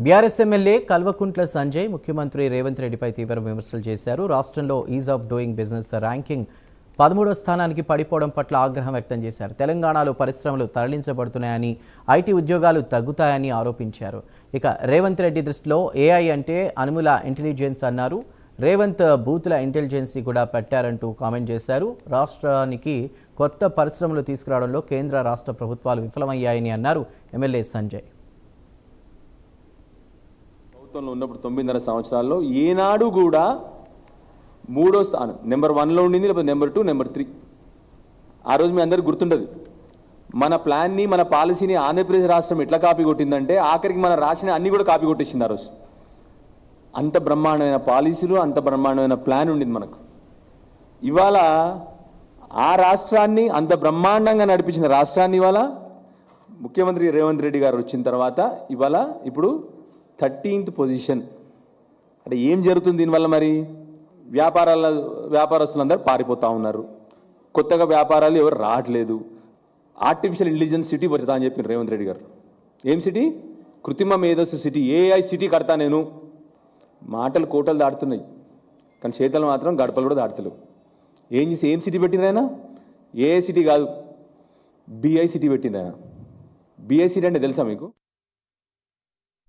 BRS MLA Kalvakuntla Sanjay ముఖ్యమంత్రి రేవంత్ రెడ్డిపై తీవ్ర విమర్శలు చేశారు. రాష్ట్రంలో ease of doing business ranking 13వ స్థానానికి పడిపోవడం పట్ల ఆగ్రహం వ్యక్తం చేశారు. తెలంగాణలో పరిశ్రమలు తరలించబడుతున్నాయని, ఐటీ ఉద్యోగాలు తగ్గుతాయని ఆరోపించారు. ఇక రేవంత్ రెడ్డి దృష్టిలో ఏఐ అంటే అనుముల ఇంటెలిజెన్స్ అన్నారు. రేవంత్ బూతుల ఇంటెలిజెన్సీ కూడా పెట్టారంటూ కామెంట్ చేశారు. రాష్ట్రానికి కొత్త పరిశ్రమలు తీసుకురావడంలో కేంద్ర రాష్ట్ర ప్రభుత్వాలు విఫలమయ్యాయని అన్నారు ఎమ్మెల్యే సంజయ్. ప్రభుత్వంలో ఉన్నప్పుడు 9.5 సంవత్సరాల్లో ఏనాడు కూడా మూడో స్థానం నెంబర్ 1లో ఉండింది, లేకపోతే నెంబర్ 2, నెంబర్ 3. ఆ రోజు మీ అందరికీ గుర్తుండదు. మన ప్లాన్ని, మన పాలసీని ఆంధ్రప్రదేశ్ రాష్ట్రం ఎట్లా కాపీ కొట్టిందంటే ఆఖరికి మన రాసిన అన్ని కూడా కాపీ కొట్టేసింది ఆ రోజు. అంత బ్రహ్మాండమైన పాలసీలు, అంత బ్రహ్మాండమైన ప్లాన్ ఉండింది మనకు. ఇవాళ ఆ రాష్ట్రాన్ని, అంత బ్రహ్మాండంగా నడిపించిన రాష్ట్రాన్ని ఇవాళ ముఖ్యమంత్రి రేవంత్ రెడ్డి గారు వచ్చిన తర్వాత ఇవాళ ఇప్పుడు 13th పొజిషన్. అంటే ఏం జరుగుతుంది దీనివల్ల? మరి వ్యాపారస్తులందరూ పారిపోతూ ఉన్నారు, కొత్తగా వ్యాపారాలు ఎవరు రావట్లేదు. ఆర్టిఫిషియల్ ఇంటెలిజెన్స్ సిటీ పెడతా అని చెప్పి రేవంత్ రెడ్డి గారు. ఏం సిటీ? కృత్రిమ మేధస్సు సిటీ, ఏఐ సిటీ కడతా నేను. మాటలు కోటలు దాటుతున్నాయి, కానీ చేతలు మాత్రం గడపలు కూడా దాటుతలేవు. ఏం సిటీ పెట్టిండ్రు ఆయన? ఏఐ సిటీ కాదు, బిఐ సిటీ పెట్టిండ్రు ఆయన. బిఐ సిటీ అంటే తెలుసా మీకు?